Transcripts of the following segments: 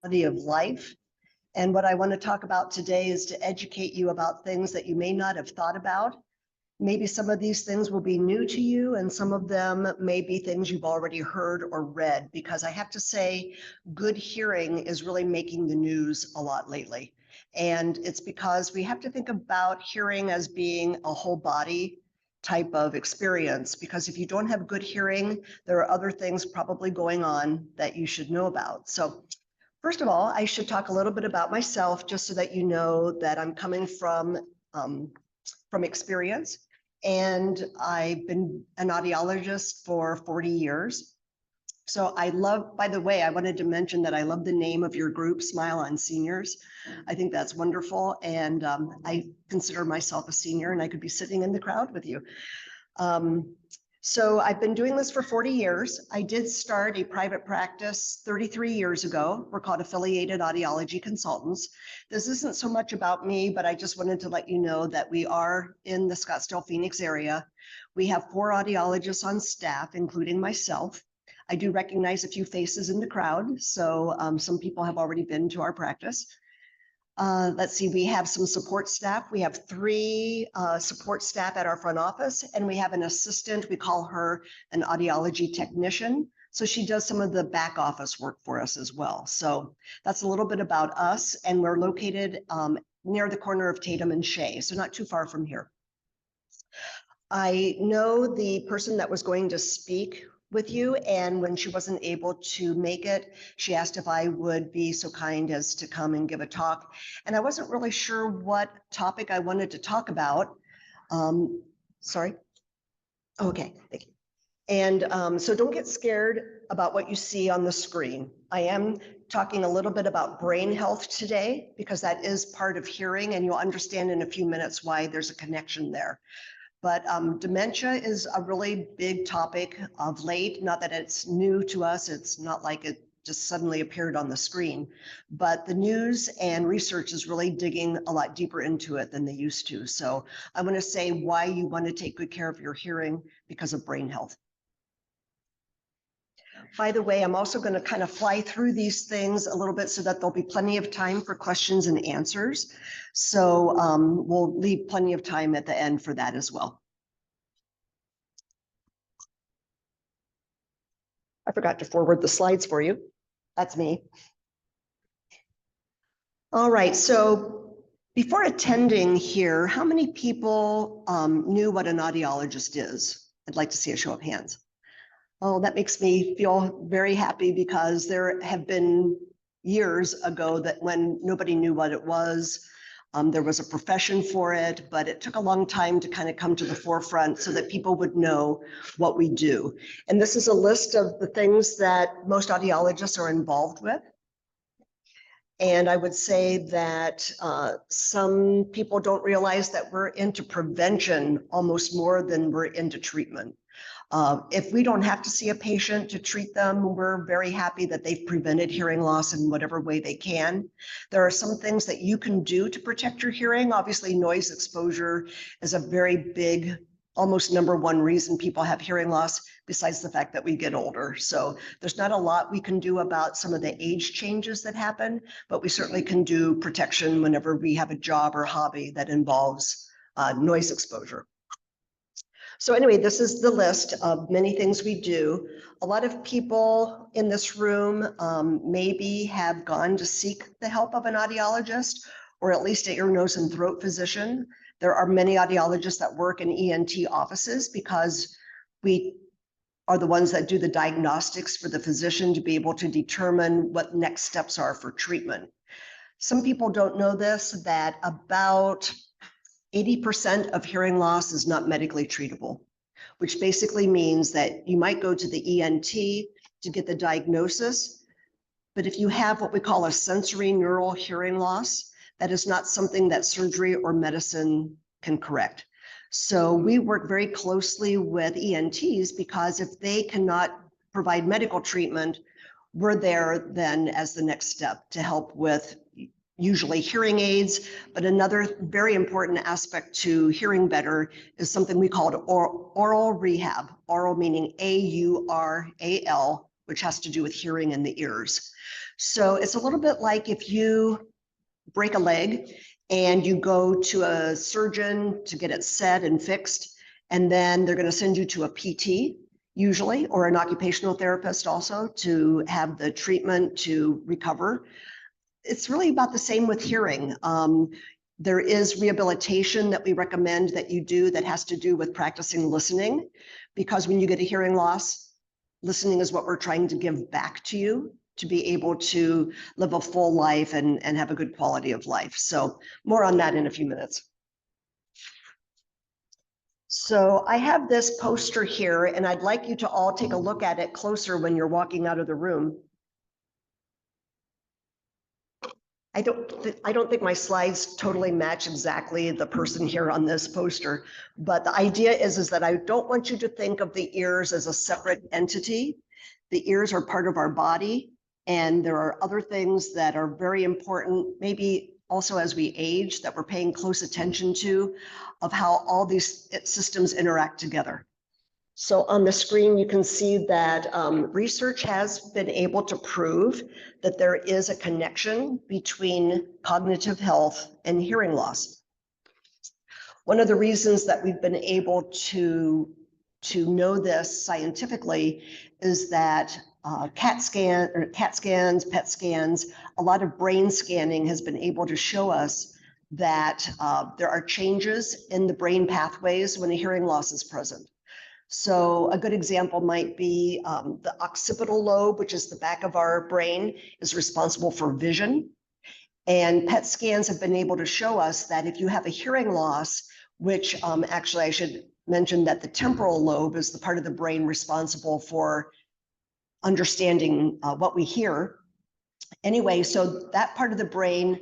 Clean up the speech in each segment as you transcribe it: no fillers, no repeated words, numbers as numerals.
quality of life. And what I want to talk about today is to educate you about things that you may not have thought about. Maybe some of these things will be new to you, and some of them may be things you've already heard or read, because I have to say, good hearing is really making the news a lot lately. And it's because we have to think about hearing as being a whole body type of experience, because if you don't have good hearing, there are other things probably going on that you should know about. So first of all, I should talk a little bit about myself, just so that you know that I'm coming from experience. And I've been an audiologist for 40 years. So I love, by the way, I wanted to mention that I love the name of your group, Smile on Seniors. I think that's wonderful. And I consider myself a senior, and I could be sitting in the crowd with you. So I've been doing this for 40 years. I did start a private practice 33 years ago. We're called Affiliated Audiology Consultants. This isn't so much about me, but I just wanted to let you know that we are in the Scottsdale, Phoenix area. We have 4 audiologists on staff, including myself. I do recognize a few faces in the crowd, so some people have already been to our practice. Let's see, we have some support staff. We have 3 support staff at our front office, and we have an assistant. We call her an audiology technician. So she does some of the back office work for us as well. So that's a little bit about us, and we're located near the corner of Tatum and Shea, so not too far from here. I know the person that was going to speak with you, and when she wasn't able to make it, she asked if I would be so kind as to come and give a talk. And I wasn't really sure what topic I wanted to talk about. Sorry. Okay, thank you. And so don't get scared about what you see on the screen. I am talking a little bit about brain health today, because that is part of hearing, and you'll understand in a few minutes why there's a connection there. But dementia is a really big topic of late. Not that it's new to us. It's not like it just suddenly appeared on the screen, but the news and research is really digging a lot deeper into it than they used to. So I want to say why you want to take good care of your hearing because of brain health. By the way, I'm also going to kind of fly through these things a little bit so that there'll be plenty of time for questions and answers. So we'll leave plenty of time at the end for that as well. I forgot to forward the slides for you. That's me. All right, so before attending here, how many people knew what an audiologist is? I'd like to see a show of hands. Oh, that makes me feel very happy, because there have been years ago that when nobody knew what it was, there was a profession for it, but it took a long time to kind of come to the forefront so that people would know what we do. And this is a list of the things that most audiologists are involved with. And I would say that some people don't realize that we're into prevention almost more than we're into treatment. If we don't have to see a patient to treat them, we're very happy that they've prevented hearing loss in whatever way they can. There are some things that you can do to protect your hearing. Obviously, noise exposure is a very big, almost #1 reason people have hearing loss, besides the fact that we get older. So there's not a lot we can do about some of the age changes that happen, but we certainly can do protection whenever we have a job or hobby that involves noise exposure. So anyway, this is the list of many things we do. A lot of people in this room maybe have gone to seek the help of an audiologist, or at least an ear, nose, and throat physician. There are many audiologists that work in ENT offices, because we are the ones that do the diagnostics for the physician to be able to determine what next steps are for treatment. Some people don't know this, that about 80% of hearing loss is not medically treatable, which basically means that you might go to the ENT to get the diagnosis, but if you have what we call a sensory neural hearing loss, that is not something that surgery or medicine can correct. So we work very closely with ENTs, because if they cannot provide medical treatment, we're there then as the next step to help with usually hearing aids. But another very important aspect to hearing better is something we call oral rehab. Oral meaning A-U-R-A-L, which has to do with hearing in the ears. So it's a little bit like if you break a leg and you go to a surgeon to get it set and fixed, and then they're going to send you to a PT usually, or an occupational therapist also, to have the treatment to recover. It's really about the same with hearing. There is rehabilitation that we recommend that you do that has to do with practicing listening, because when you get a hearing loss, listening is what we're trying to give back to you to be able to live a full life and have a good quality of life. So more on that in a few minutes. So I have this poster here, and I'd like you to all take a look at it closer when you're walking out of the room. I don't think my slides totally match exactly the person here on this poster, but the idea is that I don't want you to think of the ears as a separate entity. The ears are part of our body, and there are other things that are very important, maybe also as we age, that we're paying close attention to, of how all these systems interact together. So on the screen, you can see that research has been able to prove that there is a connection between cognitive health and hearing loss. One of the reasons that we've been able to know this scientifically is that CAT scans, PET scans, a lot of brain scanning has been able to show us that there are changes in the brain pathways when a hearing loss is present. So a good example might be the occipital lobe, which is the back of our brain, is responsible for vision. And PET scans have been able to show us that if you have a hearing loss, which actually I should mention that the temporal lobe is the part of the brain responsible for understanding what we hear. Anyway, so that part of the brain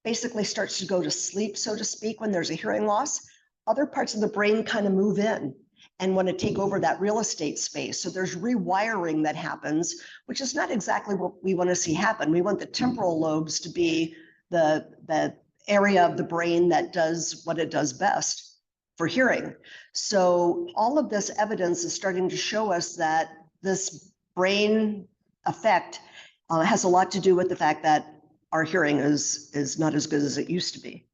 basically starts to go to sleep, so to speak, when there's a hearing loss. Other parts of the brain kind of move in and want to take over that real estate space. So there's rewiring that happens, which is not exactly what we want to see happen. We want the temporal lobes to be the area of the brain that does what it does best for hearing. So all of this evidence is starting to show us that this brain effect has a lot to do with the fact that our hearing is not as good as it used to be.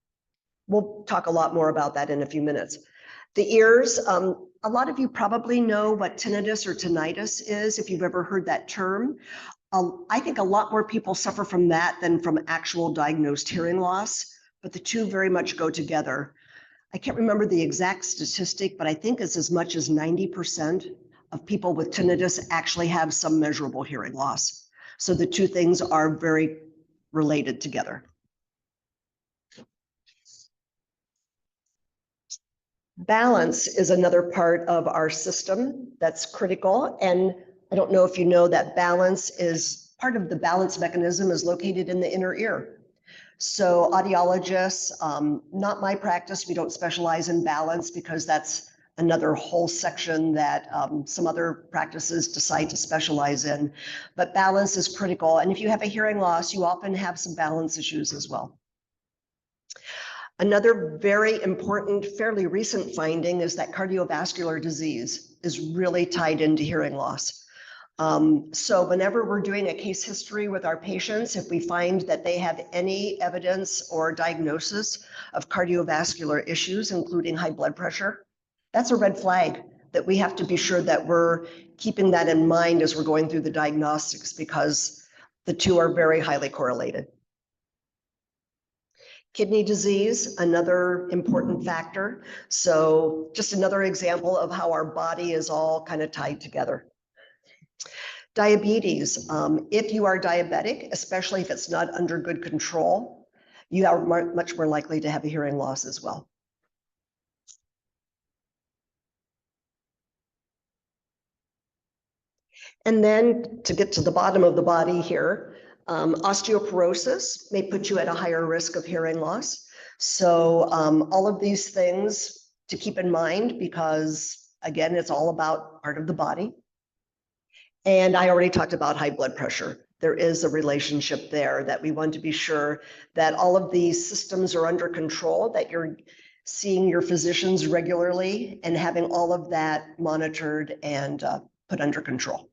We'll talk a lot more about that in a few minutes. The ears, a lot of you probably know what tinnitus or tinnitus is, if you've ever heard that term. I think a lot more people suffer from that than from actual diagnosed hearing loss, but the two very much go together. I can't remember the exact statistic, but I think it's as much as 90% of people with tinnitus actually have some measurable hearing loss. So the two things are very related together. Balance is another part of our system that's critical. And I don't know if you know that balance is part of the balance mechanism is located in the inner ear. So audiologists, not my practice, we don't specialize in balance because that's another whole section that some other practices decide to specialize in. But balance is critical. And if you have a hearing loss, you often have some balance issues as well. Another very important, fairly recent finding is that cardiovascular disease is really tied into hearing loss. So whenever we're doing a case history with our patients, if we find that they have any evidence or diagnosis of cardiovascular issues, including high blood pressure, that's a red flag that we have to be sure that we're keeping that in mind as we're going through the diagnostics, because the two are very highly correlated. Kidney disease, another important factor. So just another example of how our body is all kind of tied together. Diabetes, if you are diabetic, especially if it's not under good control, you are much more likely to have a hearing loss as well. And then to get to the bottom of the body here, osteoporosis may put you at a higher risk of hearing loss. So all of these things to keep in mind, because again, it's all about part of the body. And I already talked about high blood pressure. There is a relationship there that we want to be sure that all of these systems are under control, that you're seeing your physicians regularly and having all of that monitored and put under control.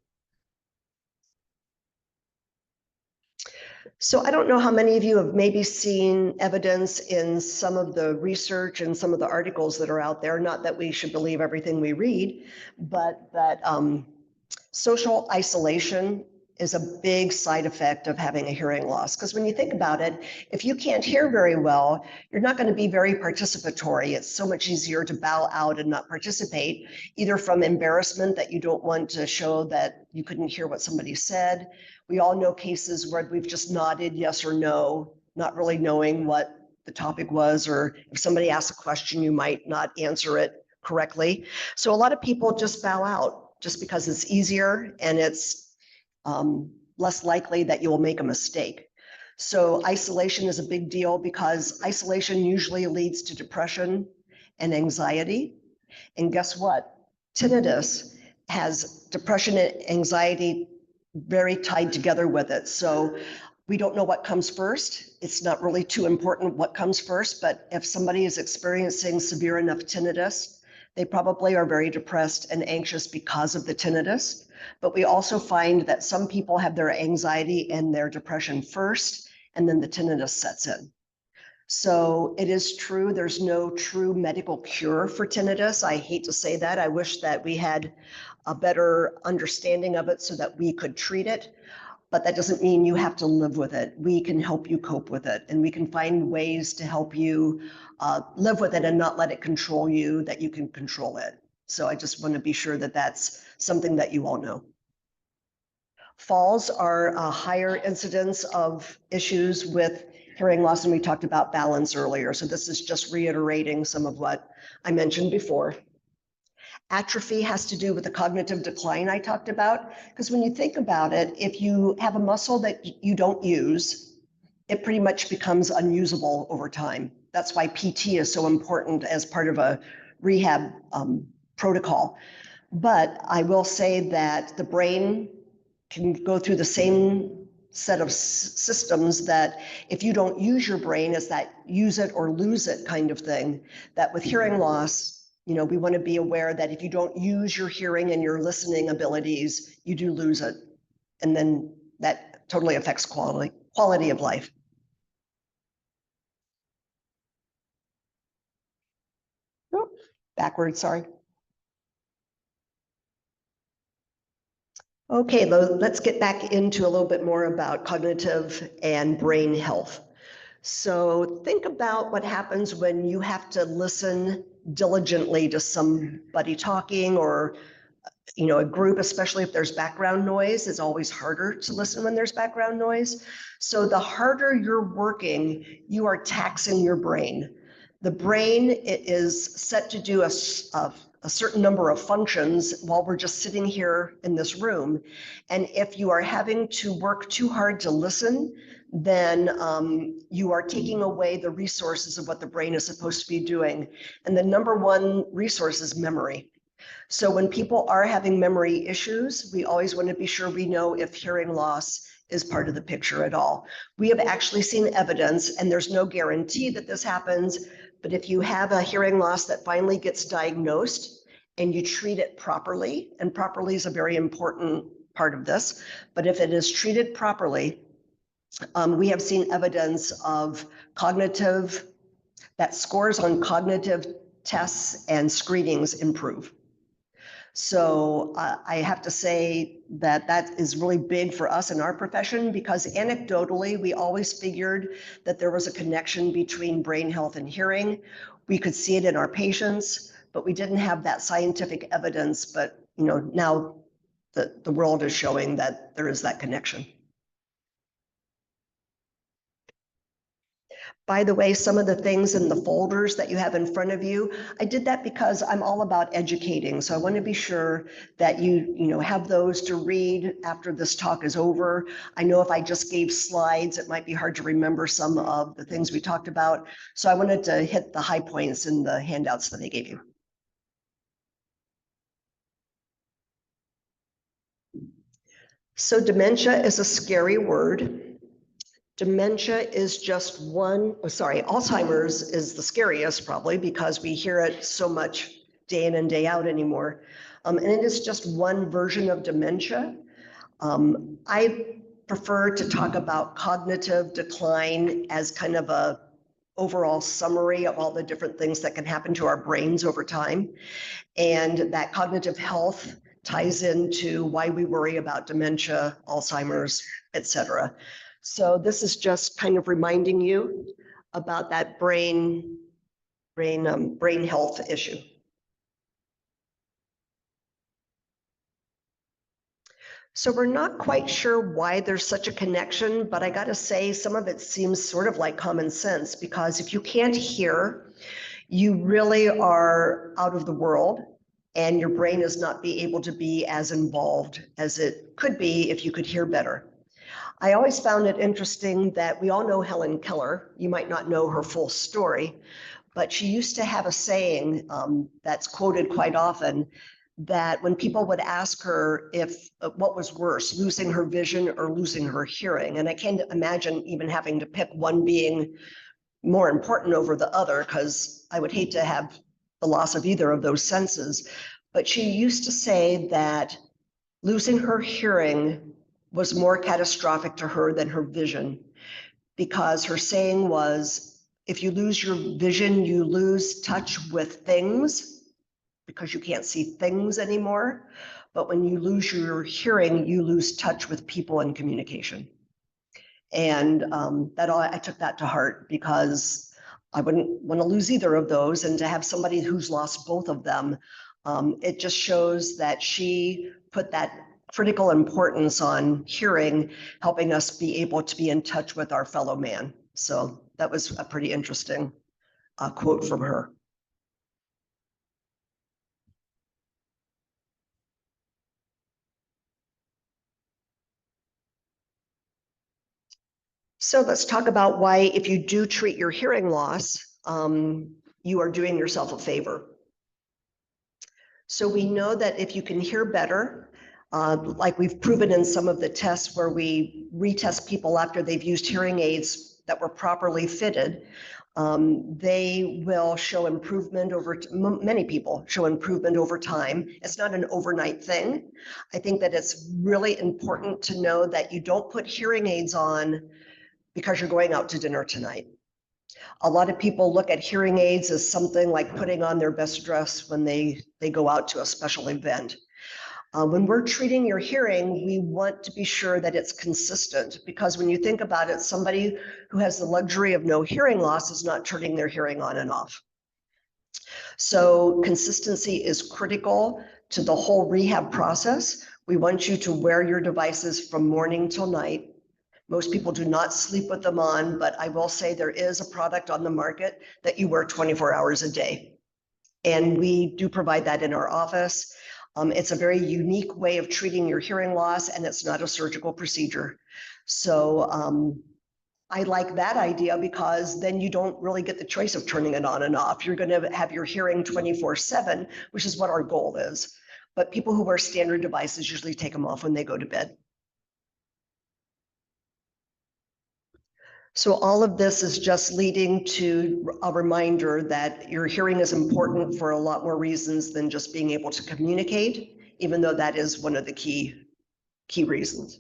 So I don't know how many of you have maybe seen evidence in some of the research and some of the articles that are out there, not that we should believe everything we read, but that social isolation is a big side effect of having a hearing loss. Because when you think about it, if you can't hear very well, you're not going to be very participatory. It's so much easier to bow out and not participate, either from embarrassment that you don't want to show that you couldn't hear what somebody said. We all know cases where we've just nodded yes or no, not really knowing what the topic was, or if somebody asks a question, you might not answer it correctly. So a lot of people just bow out just because it's easier and it's less likely that you will make a mistake. So isolation is a big deal because isolation usually leads to depression and anxiety. And guess what? Tinnitus has depression and anxiety very tied together with it. So we don't know what comes first. It's not really too important what comes first, but if somebody is experiencing severe enough tinnitus, they probably are very depressed and anxious because of the tinnitus. But we also find that some people have their anxiety and their depression first, and then the tinnitus sets in. So it is true, there's no true medical cure for tinnitus. I hate to say that. I wish that we had a better understanding of it so that we could treat it. But that doesn't mean you have to live with it. We can help you cope with it, and we can find ways to help you live with it and not let it control you, that you can control it. So I just want to be sure that that's something that you all know. Falls are a higher incidence of issues with hearing loss, and we talked about balance earlier. So this is just reiterating some of what I mentioned before. Atrophy has to do with the cognitive decline I talked about, because when you think about it, if you have a muscle that you don't use, it pretty much becomes unusable over time. That's why PT is so important as part of a rehab protocol. But I will say that the brain can go through the same set of systems that if you don't use your brain, it's that use it or lose it kind of thing, that with hearing loss, you know, we want to be aware that if you don't use your hearing and your listening abilities, you do lose it. And then that totally affects quality of life. Oh, backwards, sorry. Okay, let's get back into a little bit more about cognitive and brain health. So think about what happens when you have to listen diligently to somebody talking, or a group, especially if there's background noise. It's always harder to listen when there's background noise. So the harder you're working, you are taxing your brain. The brain is set to do a certain number of functions while we're just sitting here in this room. And if you are having to work too hard to listen, then you are taking away the resources of what the brain is supposed to be doing. And the number one resource is memory. So when people are having memory issues, we always want to be sure we know if hearing loss is part of the picture at all. We have actually seen evidence, and there's no guarantee that this happens, but if you have a hearing loss that finally gets diagnosed and you treat it properly, and properly is a very important part of this, but if it is treated properly, we have seen evidence of that scores on cognitive tests and screenings improve. So I have to say that that is really big for us in our profession, because anecdotally, we always figured that there was a connection between brain health and hearing. We could see it in our patients, but we didn't have that scientific evidence. But now the world is showing that there is that connection. By the way, some of the things in the folders that you have in front of you, I did that because I'm all about educating. So I want to be sure that you have those to read after this talk is over. I know if I just gave slides, it might be hard to remember some of the things we talked about. So I wanted to hit the high points in the handouts that I gave you. So dementia is a scary word. Dementia is just Alzheimer's is the scariest probably, because we hear it so much day in and day out anymore. And it is just one version of dementia. I prefer to talk about cognitive decline as kind of a overall summary of all the different things that can happen to our brains over time. And that cognitive health ties into why we worry about dementia, Alzheimer's, et cetera. So this is just kind of reminding you about that brain health issue. So we're not quite sure why there's such a connection, but I got to say some of it seems sort of like common sense, because if you can't hear, you really are out of the world and your brain is not be able to be as involved as it could be if you could hear better. I always found it interesting that we all know Helen Keller. You might not know her full story, but she used to have a saying that's quoted quite often, that when people would ask her if what was worse, losing her vision or losing her hearing, and I can't imagine even having to pick one being more important over the other, because I would hate to have the loss of either of those senses. But she used to say that losing her hearing was more catastrophic to her than her vision, because her saying was, if you lose your vision, you lose touch with things because you can't see things anymore. But when you lose your hearing, you lose touch with people and communication. And I took that to heart, because I wouldn't want to lose either of those. And to have somebody who's lost both of them, it just shows that she put that critical importance on hearing, helping us be able to be in touch with our fellow man. So that was a pretty interesting quote from her. So let's talk about why, if you do treat your hearing loss, you are doing yourself a favor. So we know that if you can hear better, like we've proven in some of the tests where we retest people after they've used hearing aids that were properly fitted, they will show improvement many people show improvement over time. It's not an overnight thing. I think that it's really important to know that you don't put hearing aids on because you're going out to dinner tonight. A lot of people look at hearing aids as something like putting on their best dress when they go out to a special event. When we're treating your hearing, we want to be sure that it's consistent, because when you think about it, somebody who has the luxury of no hearing loss is not turning their hearing on and off. So consistency is critical to the whole rehab process. We want you to wear your devices from morning till night. Most people do not sleep with them on, but I will say there is a product on the market that you wear 24 hours a day. And we do provide that in our office. It's a very unique way of treating your hearing loss, and it's not a surgical procedure. So I like that idea, because then you don't really get the choice of turning it on and off. You're going to have your hearing 24/7, which is what our goal is. But people who wear standard devices usually take them off when they go to bed. So all of this is just leading to a reminder that your hearing is important for a lot more reasons than just being able to communicate, even though that is one of the key reasons.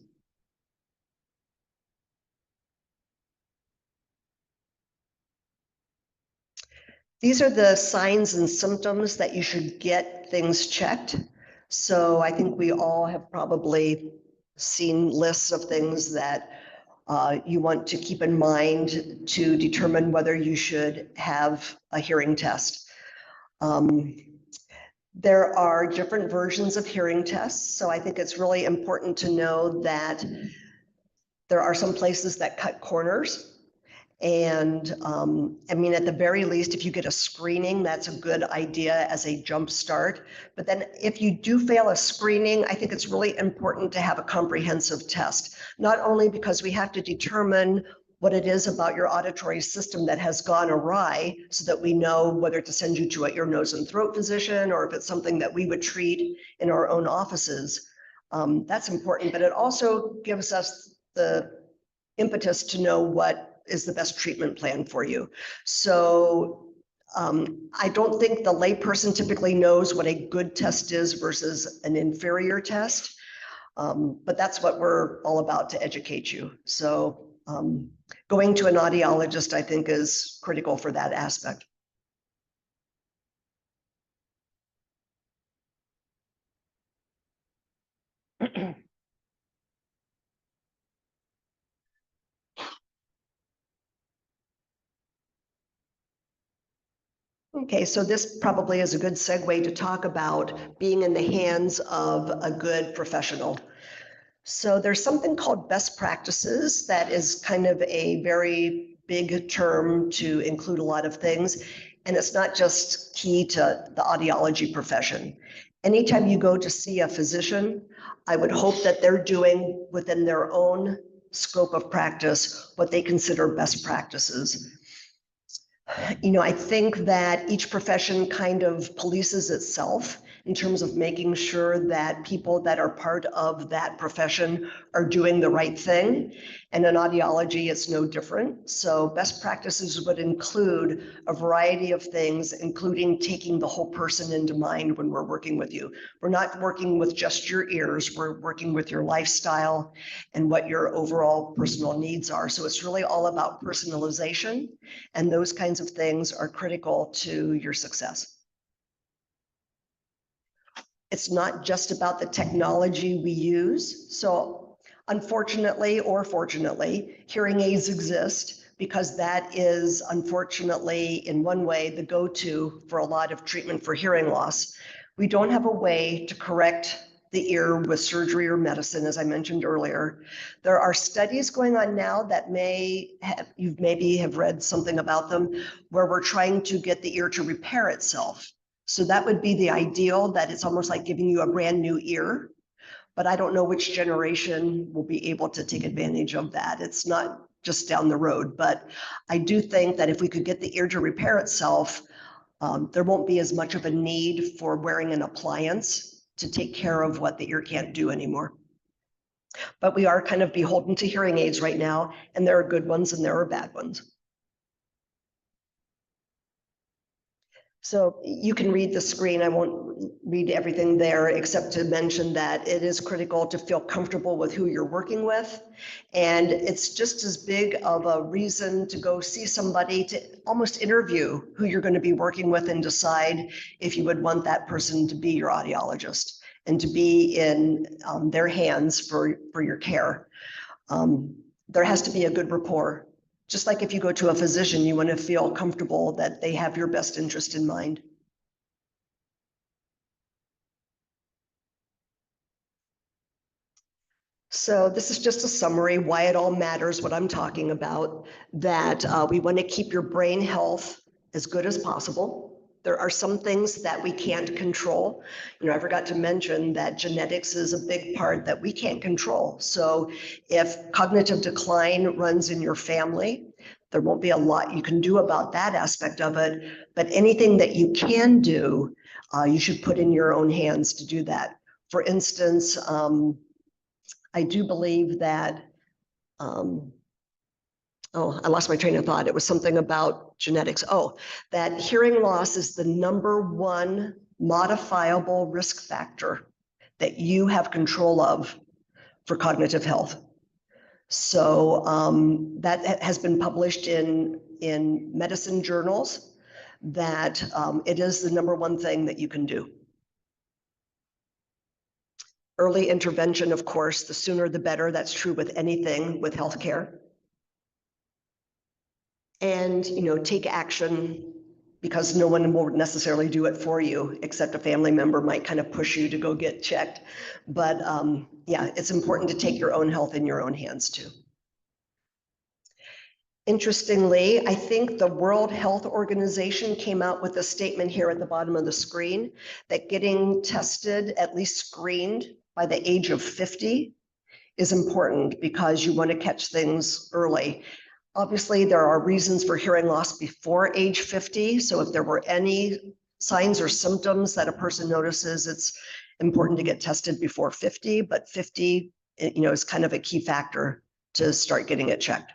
These are the signs and symptoms that you should get things checked. So I think we all have probably seen lists of things that you want to keep in mind to determine whether you should have a hearing test. There are different versions of hearing tests, so I think it's really important to know that there are some places that cut corners. And I mean, at the very least, if you get a screening, that's a good idea as a jump start. But then if you do fail a screening, I think it's really important to have a comprehensive test, not only because we have to determine what it is about your auditory system that has gone awry, so that we know whether to send you to an ear, nose, and throat physician, or if it's something that we would treat in our own offices. That's important, but it also gives us the impetus to know what is the best treatment plan for you. So I don't think the layperson typically knows what a good test is versus an inferior test. But that's what we're all about, to educate you. So going to an audiologist, I think, is critical for that aspect. Okay, so this probably is a good segue to talk about being in the hands of a good professional. So there's something called best practices that is kind of a very big term to include a lot of things. And it's not just key to the audiology profession. Anytime you go to see a physician, I would hope that they're doing within their own scope of practice what they consider best practices. I think that each profession kind of polices itself in terms of making sure that people that are part of that profession are doing the right thing. And in audiology, it's no different. So best practices would include a variety of things, including taking the whole person into mind when we're working with you. We're not working with just your ears, we're working with your lifestyle and what your overall personal needs are. So it's really all about personalization, and those kinds of things are critical to your success. It's not just about the technology we use. So unfortunately or fortunately, hearing aids exist because that is unfortunately in one way the go-to for a lot of treatment for hearing loss. We don't have a way to correct the ear with surgery or medicine, as I mentioned earlier. There are studies going on now that you maybe have read something about them, where we're trying to get the ear to repair itself. So that would be the ideal, that it's almost like giving you a brand new ear. But I don't know which generation will be able to take advantage of that. It's not just down the road. But I do think that if we could get the ear to repair itself, there won't be as much of a need for wearing an appliance to take care of what the ear can't do anymore. But we are kind of beholden to hearing aids right now, and there are good ones and there are bad ones. So you can read the screen. I won't read everything there except to mention that it is critical to feel comfortable with who you're working with. And it's just as big of a reason to go see somebody, to almost interview who you're going to be working with and decide if you would want that person to be your audiologist and to be in their hands for your care. There has to be a good rapport. Just like if you go to a physician, you want to feel comfortable that they have your best interest in mind. So this is just a summary, why it all matters, what I'm talking about, that we want to keep your brain health as good as possible. There are some things that we can't control. I forgot to mention that genetics is a big part that we can't control. So if cognitive decline runs in your family, there won't be a lot you can do about that aspect of it. But anything that you can do, you should put in your own hands to do that. For instance, I do believe that, I lost my train of thought. It was something about genetics. That hearing loss is the #1 modifiable risk factor that you have control of for cognitive health. So that has been published in medicine journals, that it is the #1 thing that you can do. Early intervention, of course, the sooner the better. That's true with anything with healthcare. And, take action, because no one will necessarily do it for you, except a family member might kind of push you to go get checked. But yeah, it's important to take your own health in your own hands too. Interestingly, I think the World Health Organization came out with a statement here at the bottom of the screen that getting tested, at least screened, by the age of 50 is important, because you want to catch things early. Obviously, there are reasons for hearing loss before age 50. So if there were any signs or symptoms that a person notices, it's important to get tested before 50, but 50, is kind of a key factor to start getting it checked.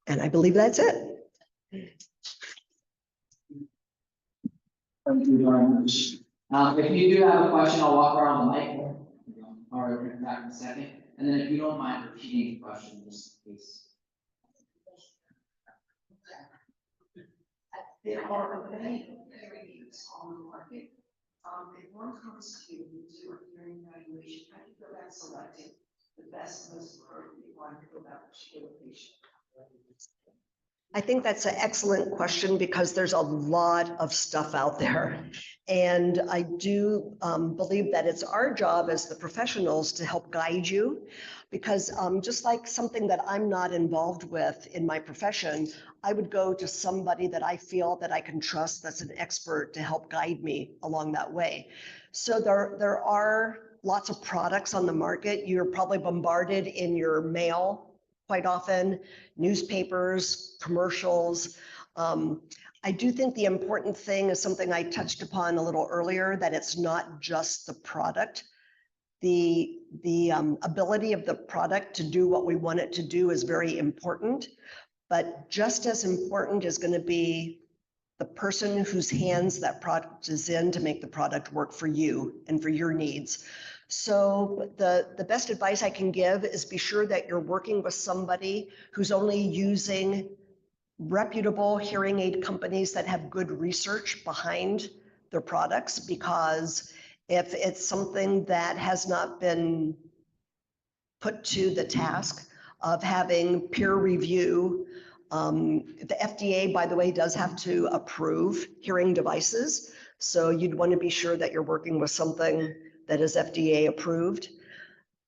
And I believe that's it. Thank you very much. If you do have a question, I'll walk around the mic or bring back in a second. And then if you don't mind repeating the question, just in case. There are many hearing aids on the market. If one comes to you to do a hearing evaluation, how do you go about selecting the best, most appropriate one to go about to the patient? I think that's an excellent question because there's a lot of stuff out there. And I do believe that it's our job as the professionals to help guide you, because just like something that I'm not involved with in my profession, I would go to somebody that I feel that I can trust, that's an expert, to help guide me along that way. So there are lots of products on the market. You're probably bombarded in your mail quite often, newspapers, commercials. I do think the important thing is something I touched upon a little earlier, that it's not just the product. The ability of the product to do what we want it to do is very important, but just as important is going to be the person whose hands that product is in to make the product work for you and for your needs. So the best advice I can give is be sure that you're working with somebody who's only using reputable hearing aid companies that have good research behind their products, because if it's something that has not been put to the task of having peer review, the FDA, by the way, does have to approve hearing devices. So you'd want to be sure that you're working with something that is FDA approved.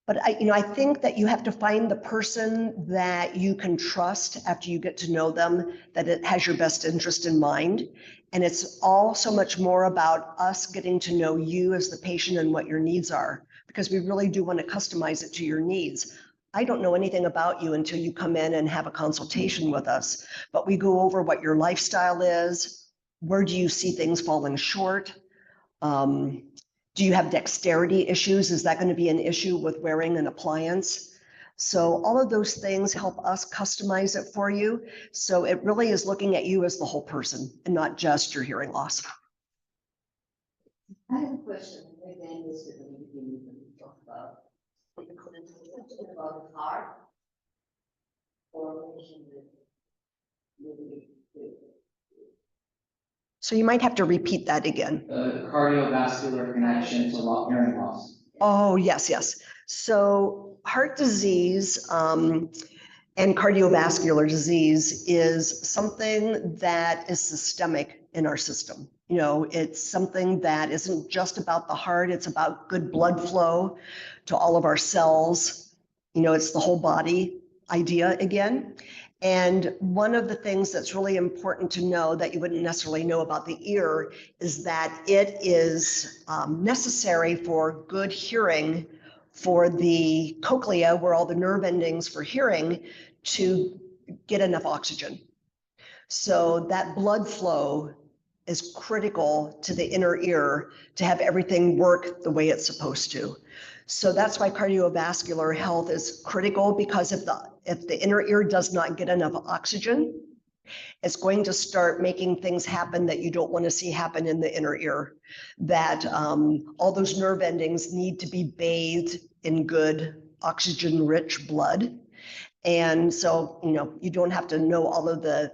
But I think that you have to find the person that you can trust after you get to know them, that it has your best interest in mind. And it's all so much more about us getting to know you as the patient and what your needs are, because we really do want to customize it to your needs. I don't know anything about you until you come in and have a consultation with us, but we go over what your lifestyle is. Where do you see things falling short? Do you have dexterity issues? Is that going to be an issue with wearing an appliance? So all of those things help us customize it for you. So it really is looking at you as the whole person and not just your hearing loss. I have a question. Again, this is the beginning when we talk about the heart or So you might have to repeat that again. The cardiovascular connection to hearing loss. Oh, yes, yes. So heart disease and cardiovascular disease is something that is systemic in our system. You know, it's something that isn't just about the heart, it's about good blood flow to all of our cells. You know, it's the whole body idea again. And one of the things that's really important to know that you wouldn't necessarily know about the ear is that it is necessary for good hearing for the cochlea, where all the nerve endings for hearing, to get enough oxygen. So that blood flow is critical to the inner ear to have everything work the way it's supposed to. So that's why cardiovascular health is critical, because if the inner ear does not get enough oxygen, it's going to start making things happen that you don't want to see happen in the inner ear. That all those nerve endings need to be bathed in good oxygen-rich blood. And so, you know, you don't have to know all of the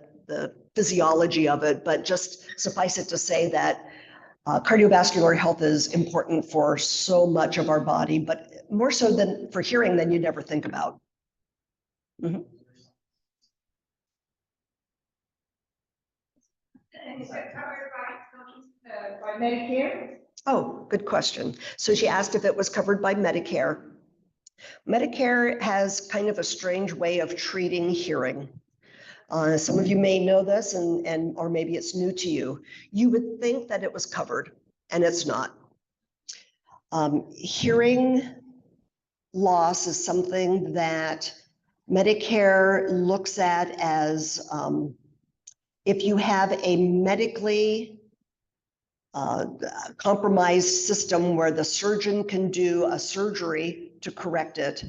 physiology of it, but just suffice it to say that cardiovascular health is important for so much of our body, but more so than for hearing than you'd ever think about. Mm-hmm. Is that covered by Medicare? Oh, good question. So she asked if it was covered by Medicare. Medicare has kind of a strange way of treating hearing. Some of you may know this, or maybe it's new to you. You would think that it was covered, and it's not. Hearing loss is something that Medicare looks at as if you have a medically compromised system where the surgeon can do a surgery to correct it,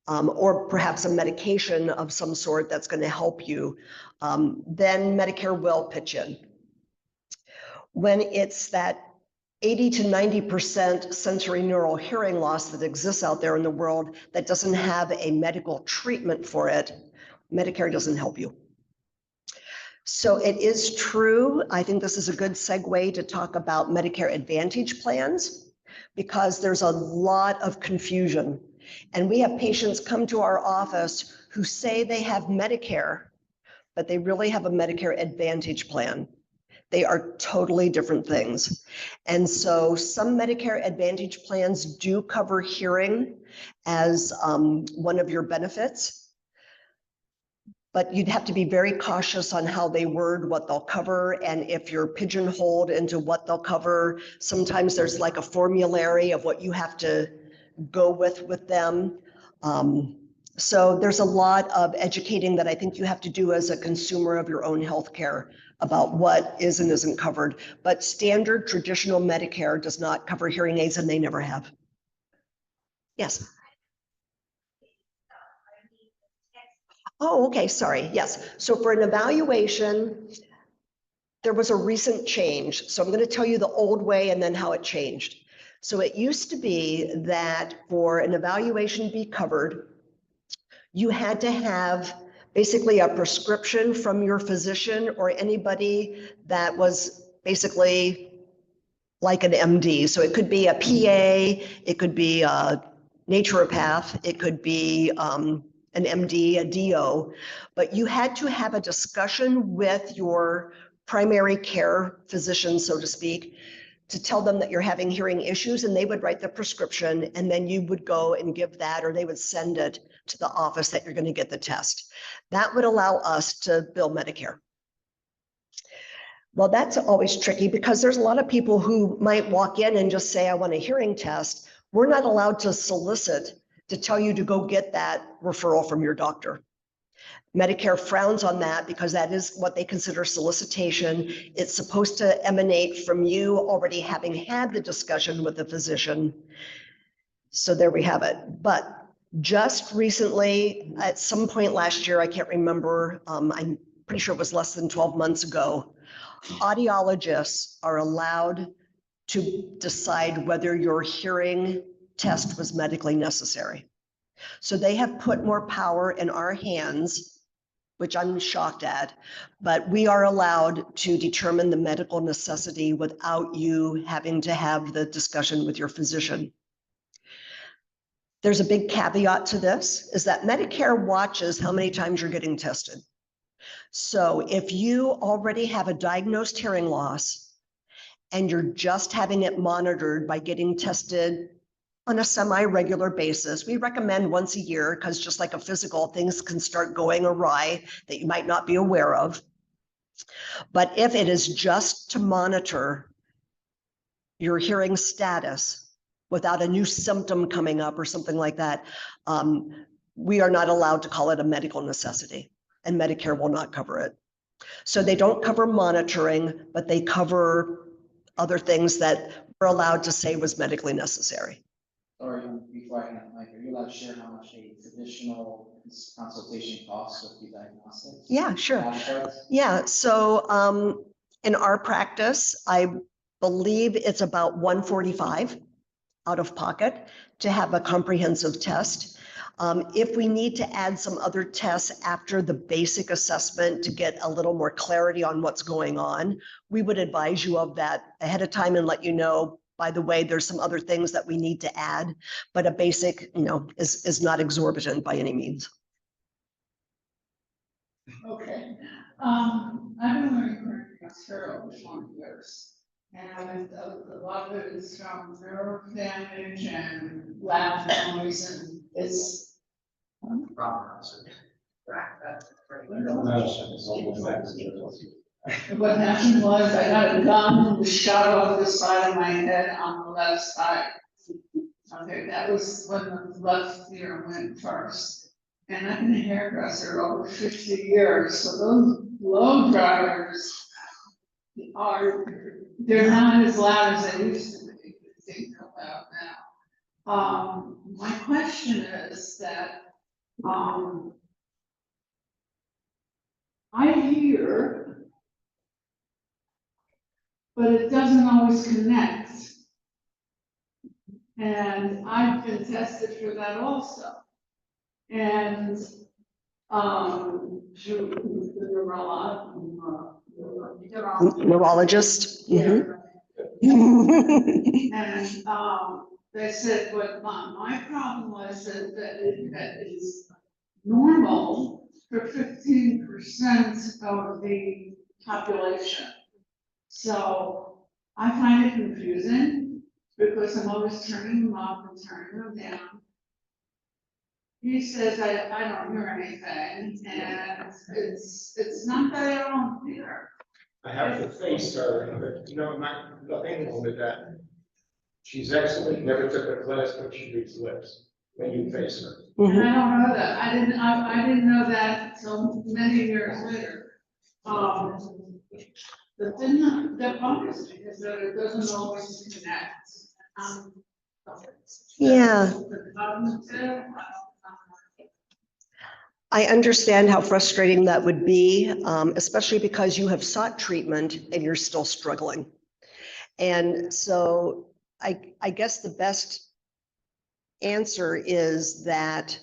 or perhaps a medication of some sort that's going to help you, then Medicare will pitch in. When it's that 80 to 90% sensory neural hearing loss that exists out there in the world that doesn't have a medical treatment for it, Medicare doesn't help you. So it is true. I think this is a good segue to talk about Medicare Advantage plans because there's a lot of confusion. And we have patients come to our office who say they have Medicare, but they really have a Medicare Advantage plan. They are totally different things. And so some Medicare Advantage plans do cover hearing as one of your benefits, but you'd have to be very cautious on how they word what they'll cover. And if you're pigeonholed into what they'll cover, sometimes there's like a formulary of what you have to go with them. So there's a lot of educating that I think you have to do as a consumer of your own healthcare about what is and isn't covered. But standard traditional Medicare does not cover hearing aids, and they never have. Yes. Oh, okay, sorry. Yes. So for an evaluation, there was a recent change. So I'm going to tell you the old way and then how it changed. So it used to be that for an evaluation to be covered, you had to have basically a prescription from your physician or anybody that was basically like an MD. So it could be a PA, it could be a naturopath, it could be an MD, a DO, but you had to have a discussion with your primary care physician, so to speak, to tell them that you're having hearing issues, and they would write the prescription, and then you would go and give that, or they would send it to the office that you're going to get the test. That would allow us to bill Medicare. Well, that's always tricky because there's a lot of people who might walk in and just say, I want a hearing test. We're not allowed to solicit to tell you to go get that referral from your doctor. Medicare frowns on that because that is what they consider solicitation. It's supposed to emanate from you already having had the discussion with the physician. So there we have it. But just recently, at some point last year, I can't remember, I'm pretty sure it was less than 12 months ago, audiologists are allowed to decide whether your hearing test was medically necessary. So they have put more power in our hands, which I'm shocked at, but we are allowed to determine the medical necessity without you having to have the discussion with your physician. There's a big caveat to this, is that Medicare watches how many times you're getting tested. So if you already have a diagnosed hearing loss and you're just having it monitored by getting tested on a semi-regular basis, we recommend once a year because just like a physical, things can start going awry that you might not be aware of. But if it is just to monitor your hearing status without a new symptom coming up or something like that, we are not allowed to call it a medical necessity, and Medicare will not cover it. So they don't cover monitoring, but they cover other things that we're allowed to say was medically necessary. Sorry, before I can, Mike, are you allowed to share how much a traditional consultation costs with the diagnostics? Yeah, sure. Cash price? Yeah, so in our practice, I believe it's about $145 out of pocket to have a comprehensive test. If we need to add some other tests after the basic assessment to get a little more clarity on what's going on, we would advise you of that ahead of time and let you know, by the way, there's some other things that we need to add, but a basic, is not exorbitant by any means. Okay, I've been learning for over 20 years. And a lot of it is from nerve damage and loud noise, and it's. What happened was I got a gun and was shot off the side of my head on the left side. Okay, that was when the left ear went first. And I've been a hairdresser over 50 years, so those blow dryers they're not as loud as they used to be, they come out now. My question is that, I hear, but it doesn't always connect. And I've been tested for that also. And, to the Neurologist. Mhm. And, they said, but my problem was that it is normal for 15% of the population. So I find it confusing because I'm always turning them up and turning them down. He says I don't hear anything, and it's not that I don't hear. I have to face her, but nothing wrong with that. She's excellent, never took a class, but she reads lips when you face her. And Mhm. I don't know that. I didn't know that until many years later. The thing that bothers me is that it doesn't always connect. Yeah. The cognitive, I understand how frustrating that would be, especially because you have sought treatment and you're still struggling. And so I guess the best answer is that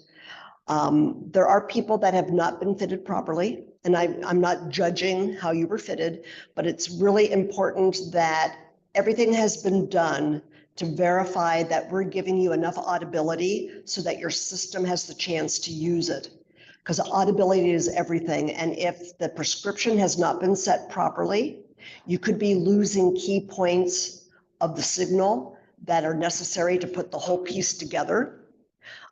there are people that have not been fitted properly. And I'm not judging how you were fitted, but it's really important that everything has been done to verify that we're giving you enough audibility so that your system has the chance to use it. Because audibility is everything. And if the prescription has not been set properly, you could be losing key points of the signal that are necessary to put the whole piece together.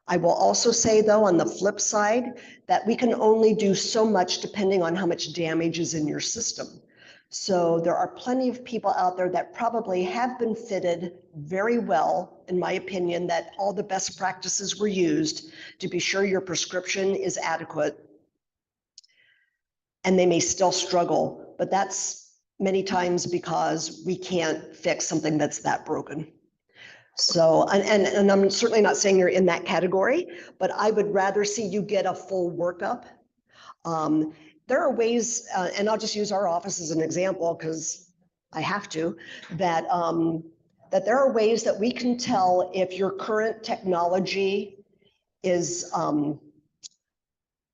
I will also say, though, on the flip side, that we can only do so much depending on how much damage is in your system. So there are plenty of people out there that probably have been fitted very well, in my opinion, that all the best practices were used to be sure your prescription is adequate. And they may still struggle, but that's many times because we can't fix something that's that broken. So, and I'm certainly not saying you're in that category, but I would rather see you get a full workup. There are ways, and I'll just use our office as an example because I have to, that there are ways that we can tell if your current technology is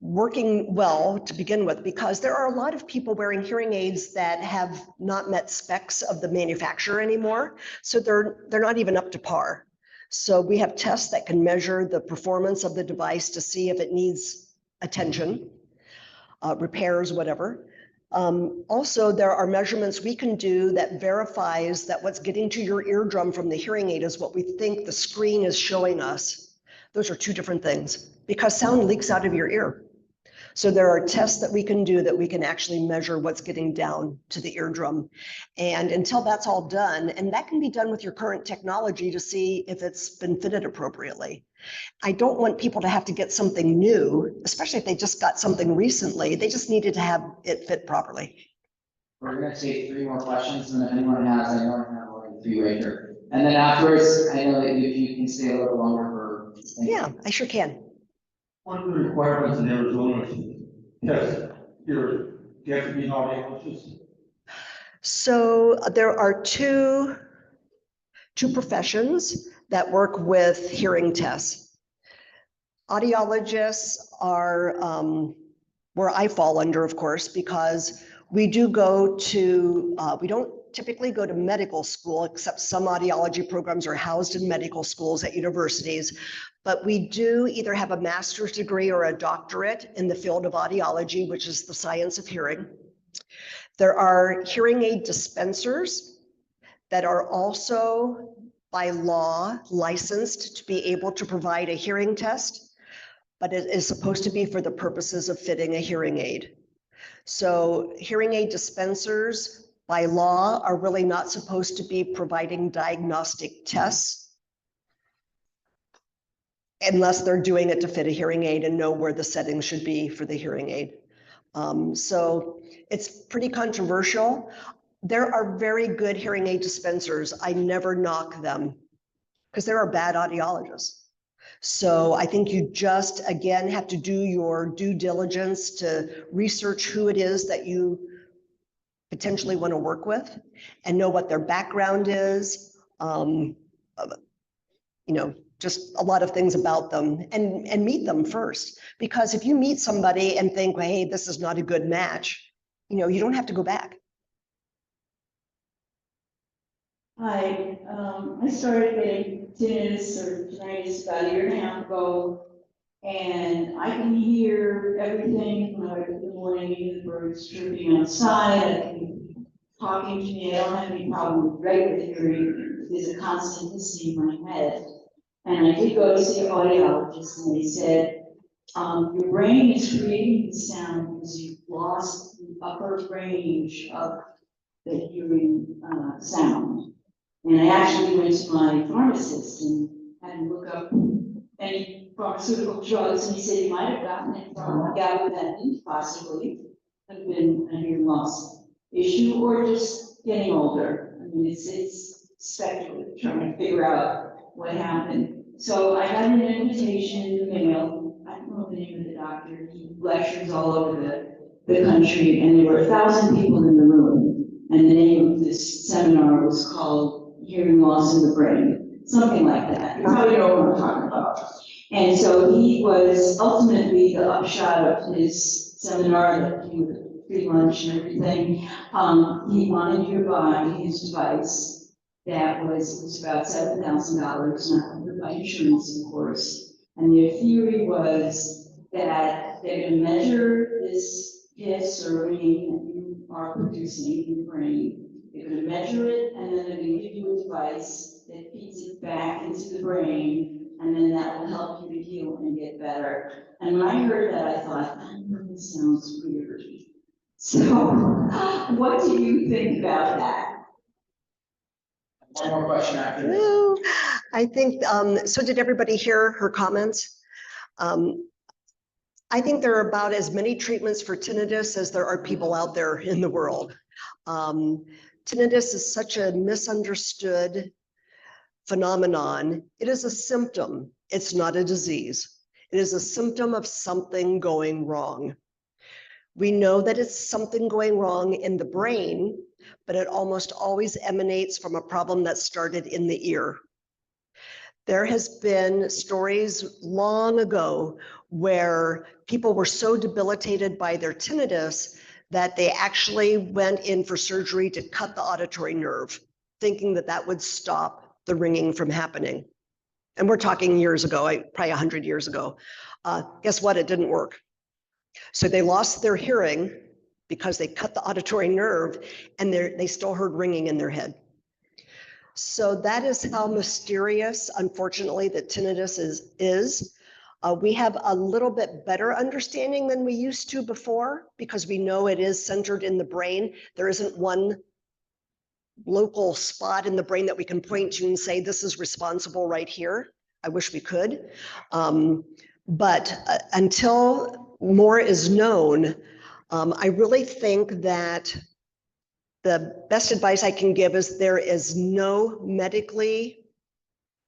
working well to begin with, because there are a lot of people wearing hearing aids that have not met specs of the manufacturer anymore. So they're not even up to par. So we have tests that can measure the performance of the device to see if it needs attention, repairs, whatever. Also, there are measurements we can do that verifies that what's getting to your eardrum from the hearing aid is what we think the screen is showing us. Those are two different things because sound leaks out of your ear. So there are tests that we can do that we can actually measure what's getting down to the eardrum. And until that's all done, and that can be done with your current technology to see if it's been fitted appropriately. I don't want people to have to get something new, especially if they just got something recently. They just needed to have it fit properly. We're gonna take 3 more questions, and if anyone has, I know I have already 3 right here. And then afterwards, I know that if you can stay a little longer for. Yeah, I sure can. One of the requirements in Arizona is, yes, you have to be an audiologist. So there are two professions that work with hearing tests. Audiologists are where I fall under, of course, because we do go to, we don't typically go to medical school, except some audiology programs are housed in medical schools at universities. But we do either have a master's degree or a doctorate in the field of audiology, which is the science of hearing. There are hearing aid dispensers that are also by law licensed to be able to provide a hearing test, but it is supposed to be for the purposes of fitting a hearing aid. So hearing aid dispensers by law are really not supposed to be providing diagnostic tests unless they're doing it to fit a hearing aid and know where the settings should be for the hearing aid. So it's pretty controversial. There are very good hearing aid dispensers. I never knock them because there are bad audiologists. So I think you just, again, have to do your due diligence to research who it is that you potentially want to work with and know what their background is. just a lot of things about them, and meet them first. Because if you meet somebody and think, well, hey, this is not a good match, you don't have to go back. Hi, I started getting tinnitus or tinnitus about a year and a half ago, and I can hear everything when I wake up in the morning, the birds chirping outside, I can be talking to me, I don't have any problem with regular hearing, there's a constant hissing in my head. And I did go to see an audiologist, and they said, your brain is creating the sound because you've lost the upper range of the hearing sound. And I actually went to my pharmacist and had him look up any pharmaceutical drugs, and he said you might have gotten it from gabapentin, possibly, have been a hearing loss issue, or just getting older. I mean, it's speculative, trying to figure out what happened. So I got an invitation in the mail. I don't know the name of the doctor. He lectures all over the country, and there were 1,000 people in the room. And the name of this seminar was called Hearing Loss in the Brain, something like that. You probably know what I'm talking about. And so he was ultimately the upshot of his seminar that he would free lunch and everything. He wanted you to buy his device that was about $7,000, not covered by insurance, of course. And their theory was that they're going to measure this hiss or ringing that you are producing in your brain. They're going to measure it, and then they're going to give you a device that feeds it back into the brain, and then that will help you to heal and get better. And when I heard that, I thought, that really sounds weird. So, what do you think about that? One more question after this. Woo. I think, so did everybody hear her comments? I think there are about as many treatments for tinnitus as there are people out there in the world. Tinnitus is such a misunderstood phenomenon. It is a symptom. It's not a disease. It is a symptom of something going wrong. We know that it's something going wrong in the brain, but it almost always emanates from a problem that started in the ear. There has been stories long ago where people were so debilitated by their tinnitus that they actually went in for surgery to cut the auditory nerve, thinking that that would stop the ringing from happening. And we're talking years ago, probably 100 years ago. Guess what? It didn't work. So they lost their hearing because they cut the auditory nerve, and they still heard ringing in their head. So that is how mysterious, unfortunately, that tinnitus is. We have a little bit better understanding than we used to before, because we know it is centered in the brain. There isn't one local spot in the brain that we can point to and say, this is responsible right here. I wish we could. But until more is known, I really think that the best advice I can give is there is no medically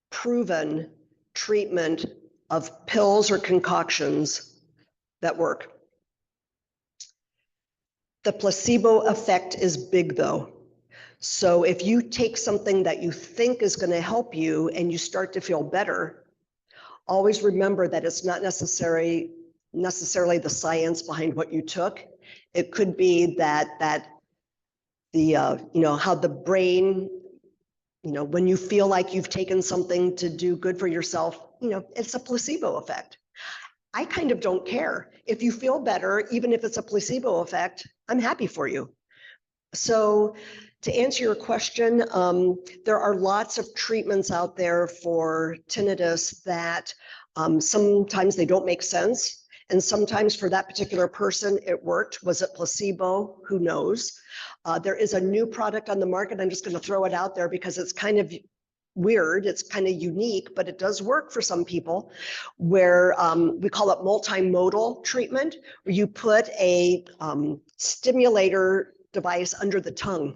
proven treatment of pills or concoctions that work. The placebo effect is big though. So if you take something that you think is going to help you and you start to feel better, always remember that it's not necessarily the science behind what you took. It could be that how the brain, when you feel like you've taken something to do good for yourself, it's a placebo effect. I kind of don't care. If you feel better, even if it's a placebo effect, I'm happy for you. So to answer your question, there are lots of treatments out there for tinnitus that sometimes they don't make sense. And sometimes for that particular person, it worked. Was it placebo? Who knows? There is a new product on the market. I'm just going to throw it out there because it's kind of weird. It's kind of unique, but it does work for some people, where we call it multimodal treatment, where you put a stimulator device under the tongue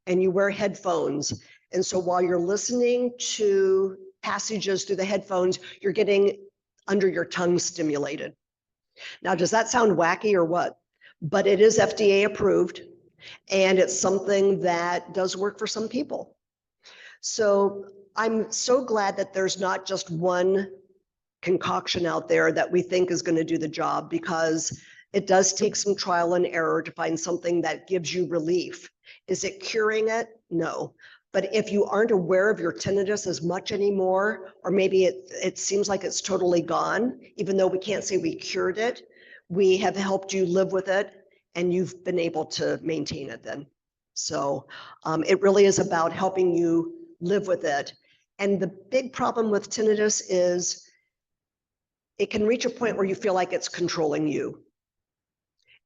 and you wear headphones. And so while you're listening to passages through the headphones, you're getting under your tongue stimulated. Now, does that sound wacky or what? But it is FDA approved, and it's something that does work for some people. So I'm so glad that there's not just one concoction out there that we think is going to do the job, because it does take some trial and error to find something that gives you relief. Is it curing it? No. But if you aren't aware of your tinnitus as much anymore, or maybe it seems like it's totally gone, even though we can't say we cured it, we have helped you live with it and you've been able to maintain it then. So it really is about helping you live with it. And the big problem with tinnitus is it can reach a point where you feel like it's controlling you.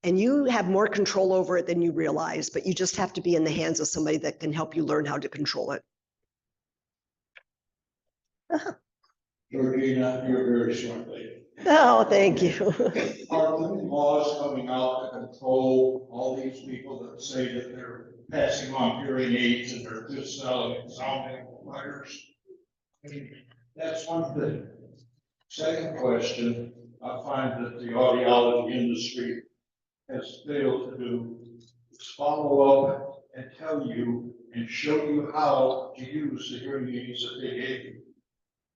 And you have more control over it than you realize, but you just have to be in the hands of somebody that can help you learn how to control it. Georgina, you're very smart lady. Oh, thank you. Are there any laws coming out to control all these people that say that they're passing on hearing aids and they're just selling sound amplifiers? I mean, that's one thing. Second question, I find that the audiology industry has failed to do is follow up and tell you and show you how to use the hearing aids that they gave you.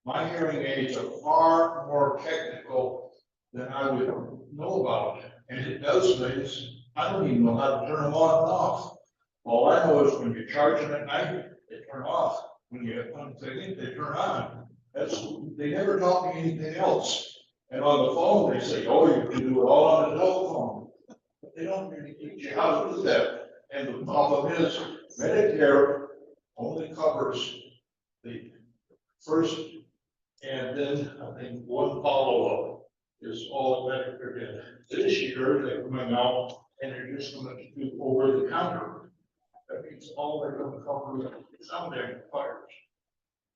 My hearing aids are far more technical than I would know about, and it does things I don't even know how to turn them on and off. All I know is when you charge them at night, they turn off. When you unplug it, they turn on. They never taught me anything else. And on the phone, they say, oh, you can do it all on the telephone. But they don't really teach you how to do that. And the problem is Medicare only covers the first, and then I think one follow-up is all Medicare did. This year, they're coming out and they're just going to do over the counter. That means all they're going to cover is sound amplifiers.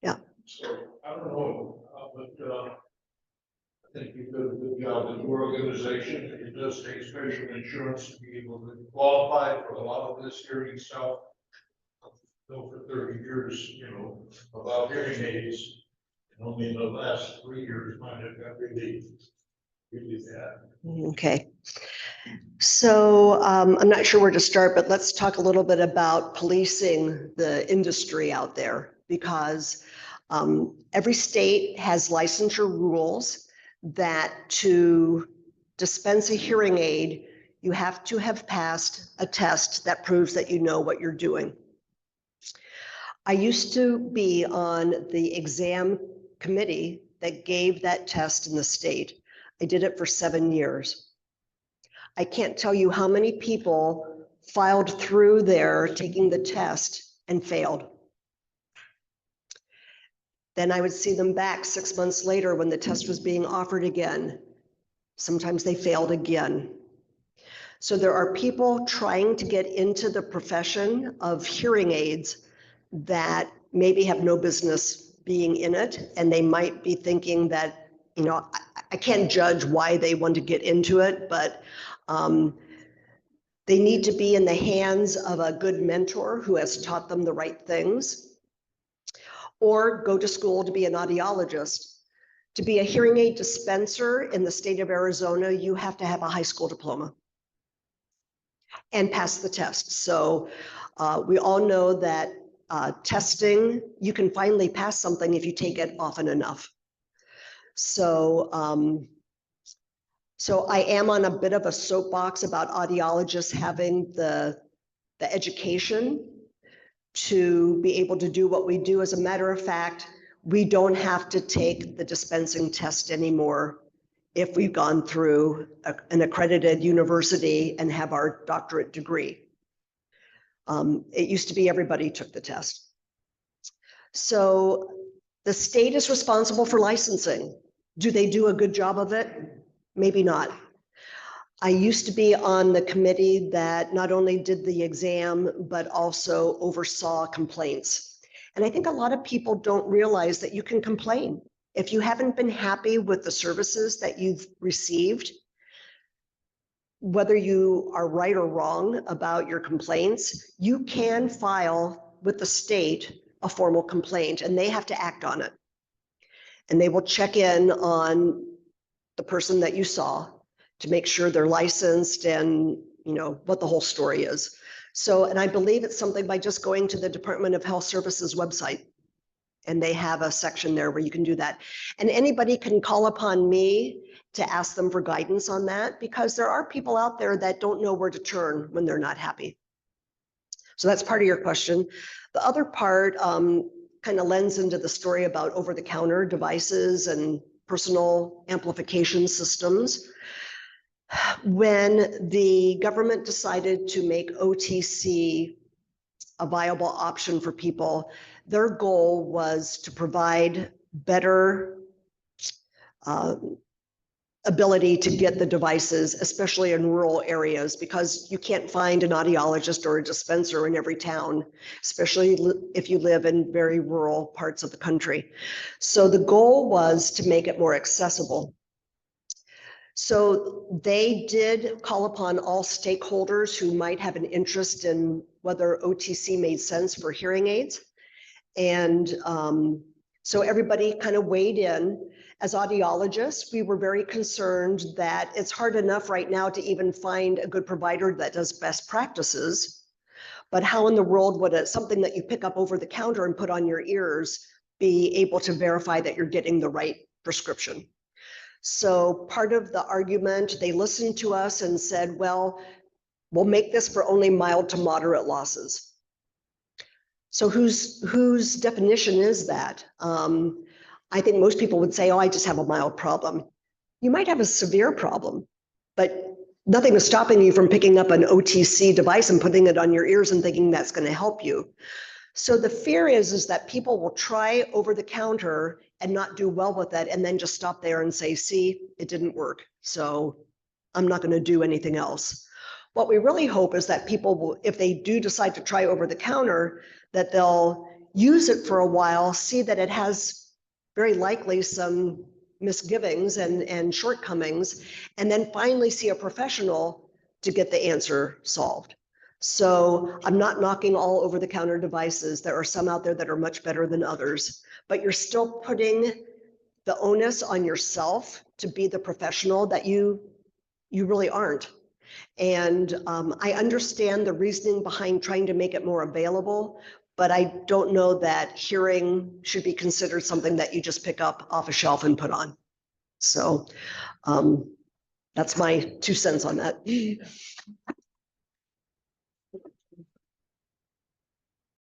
Yeah. So I don't know, but I think you've done a good job in your organization. It does take special insurance to be able to qualify for a lot of this hearing stuff. So for 30 years, you know, about hearing aids, and only in the last 3 years might have got really bad. Okay. So I'm not sure where to start, but let's talk a little bit about policing the industry out there, because every state has licensure rules that to dispense a hearing aid, you have to have passed a test that proves that you know what you're doing. I used to be on the exam committee that gave that test in the state. I did it for 7 years. I can't tell you how many people filed through there taking the test and failed. Then I would see them back 6 months later when the test was being offered again. Sometimes they failed again. So there are people trying to get into the profession of hearing aids that maybe have no business being in it, and they might be thinking that, you know, I can't judge why they want to get into it, but they need to be in the hands of a good mentor who has taught them the right things, or go to school to be an audiologist. To be a hearing aid dispenser in the state of Arizona, you have to have a high school diploma and pass the test. So we all know that testing, you can finally pass something if you take it often enough. So I am on a bit of a soapbox about audiologists having the education to be able to do what we do. As a matter of fact, we don't have to take the dispensing test anymore if we've gone through an accredited university and have our doctorate degree. It used to be everybody took the test. So the state is responsible for licensing. Do they do a good job of it? Maybe not. I used to be on the committee that not only did the exam, but also oversaw complaints. And I think a lot of people don't realize that you can complain. If you haven't been happy with the services that you've received, whether you are right or wrong about your complaints, you can file with the state a formal complaint, and they have to act on it. And they will check in on the person that you saw to make sure they're licensed and, you know, what the whole story is. So, and I believe it's something by just going to the Department of Health Services website. And they have a section there where you can do that. And anybody can call upon me to ask them for guidance on that, because there are people out there that don't know where to turn when they're not happy. So that's part of your question. The other part kind of lends into the story about over-the-counter devices and personal amplification systems. When the government decided to make OTC a viable option for people, their goal was to provide better ability to get the devices, especially in rural areas, because you can't find an audiologist or a dispenser in every town, especially if you live in very rural parts of the country. So the goal was to make it more accessible. So they did call upon all stakeholders who might have an interest in whether OTC made sense for hearing aids. And so everybody kind of weighed in. As audiologists, we were very concerned that it's hard enough right now to even find a good provider that does best practices. But how in the world would something that you pick up over the counter and put on your ears be able to verify that you're getting the right prescription? So part of the argument, they listened to us and said, well, we'll make this for only mild to moderate losses. So whose definition is that? I think most people would say, oh, I just have a mild problem. You might have a severe problem, but nothing is stopping you from picking up an OTC device and putting it on your ears and thinking that's going to help you. So the fear is that people will try over the counter and not do well with that, and then just stop there and say, see, it didn't work, so I'm not going to do anything else. What we really hope is that people will, if they do decide to try over the counter, that they'll use it for a while, see that it has very likely some misgivings and shortcomings, and then finally see a professional to get the answer solved. So I'm not knocking all over-the-counter devices. There are some out there that are much better than others, but you're still putting the onus on yourself to be the professional that you really aren't. And I understand the reasoning behind trying to make it more available, but I don't know that hearing should be considered something that you just pick up off a shelf and put on. So that's my 2 cents on that.